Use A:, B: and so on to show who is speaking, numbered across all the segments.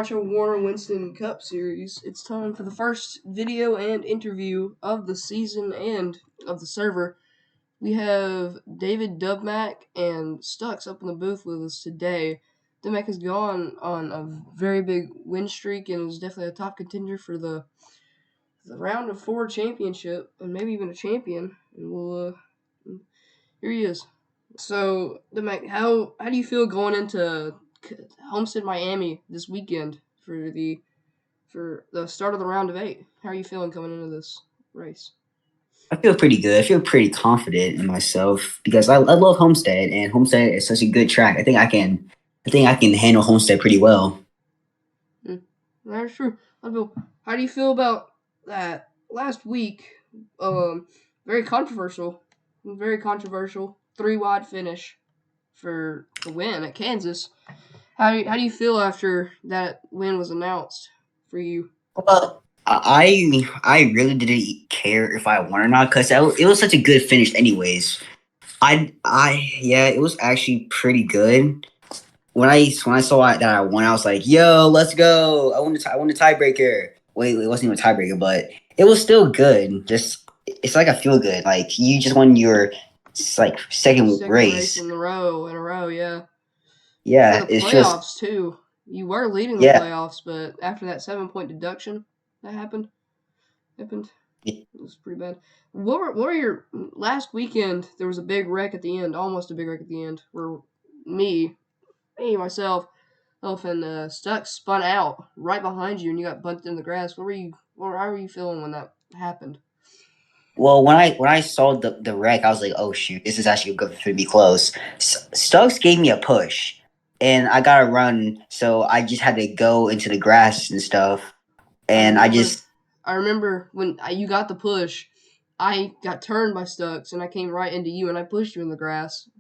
A: Nacho-Warner Winston Cup Series. It's time for the first video and interview of the season and of the server. We have David Dubbmac and Stux up in the booth with us today. Dubbmac has gone on a very big win streak and is definitely a top contender for the round of 4 championship and maybe even a champion. And we'll here he is. So Dubbmac, how do you feel going into Homestead Miami this weekend for the start of the round of 8? How are you feeling coming into this race?
B: I feel pretty good. I feel pretty confident in myself because I love Homestead, and Homestead is such a good track. I think I can handle Homestead pretty well.
A: That's true. How do you feel about that last week? Very controversial 3-wide finish for the win at Kansas. How do you feel after that win was announced for you?
B: Well, I really didn't care if I won or not because it was such a good finish anyways. It was actually pretty good. When I saw that I won, I was like, "Yo, let's go! I won the tiebreaker." Wait, it wasn't even a tiebreaker, but it was still good. It's like I feel good. Like you just won your second race
A: in a row, yeah.
B: Yeah,
A: for the
B: it's
A: playoffs
B: just
A: too. You were leading the playoffs, but after that 7-point deduction that happened, it was pretty bad. What were your last weekend? There was a big wreck at the end, almost a big wreck at the end, where myself, and Stux spun out right behind you, and you got bunted in the grass. How were you feeling when that happened?
B: Well, when I saw the wreck, I was like, "Oh shoot, this is actually going to be close." Stokes gave me a push, and I got to run, so I just had to go into the grass and stuff. And
A: I remember when you got the push, I got turned by Stux, and I came right into you, and I pushed you in the grass.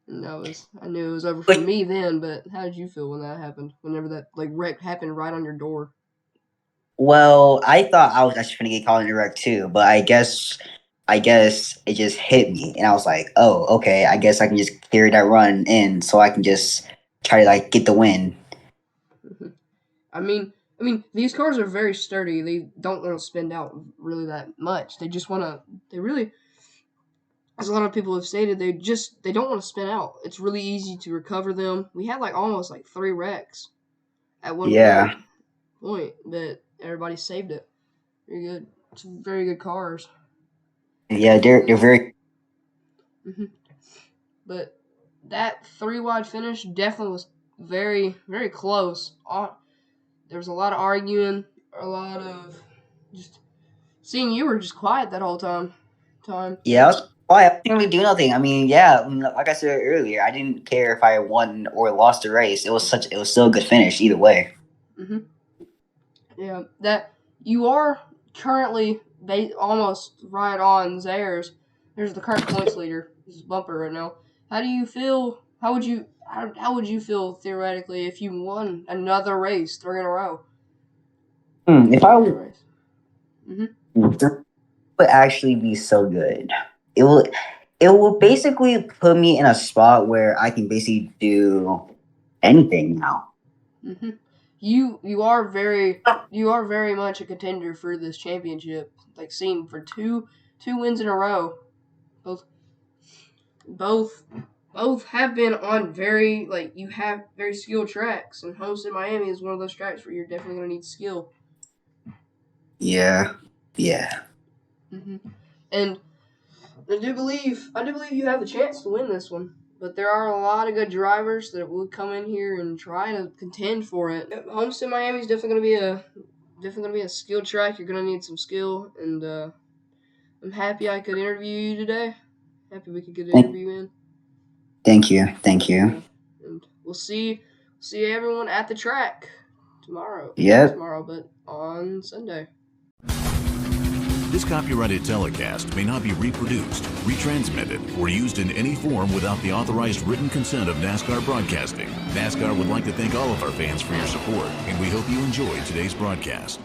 A: And I knew it was over for me then. But how did you feel when that happened? Whenever that wreck happened right on your door.
B: Well, I thought I was actually going to get caught in the wreck too, but I guess it just hit me, and I was like, "Oh, okay. I guess I can just carry that run in, so I can just try to get the win."
A: I mean, these cars are very sturdy. They don't want to spin out really that much. They just want to. They really, as a lot of people have stated, they don't want to spin out. It's really easy to recover them. We had almost 3 wrecks at one point, but everybody saved it. Very good. It's very good cars.
B: Yeah, they're very.
A: But that 3-wide finish definitely was very, very close. There was a lot of arguing, a lot of just seeing you were just quiet that whole time.
B: Yeah, I was quiet. I didn't really do nothing. I mean, yeah, like I said earlier, I didn't care if I won or lost the race. It was still a good finish either way.
A: Yeah, that you are currently almost right on Zayers. There's the current points leader. This is Bumper right now. How do you feel? How would you feel theoretically if you won another race 3 in a row?
B: If I would, would actually be so good. It will basically put me in a spot where I can basically do anything now.
A: You are very much a contender for this championship. Seeing for two wins in a row. Both have been on very you have very skilled tracks, and Homestead Miami is one of those tracks where you're definitely gonna need skill.
B: Yeah.
A: And I do believe you have the chance to win this one. But there are a lot of good drivers that will come in here and try to contend for it. Homestead Miami is definitely gonna be a skilled track. You're gonna need some skill, and I'm happy I could interview you today. Happy we could get an interview in.
B: Thank you.
A: And we'll see everyone at the track tomorrow.
B: Yeah.
A: Not tomorrow, but on Sunday.
C: This copyrighted telecast may not be reproduced, retransmitted, or used in any form without the authorized written consent of NASCAR Broadcasting. NASCAR would like to thank all of our fans for your support, and we hope you enjoyed today's broadcast.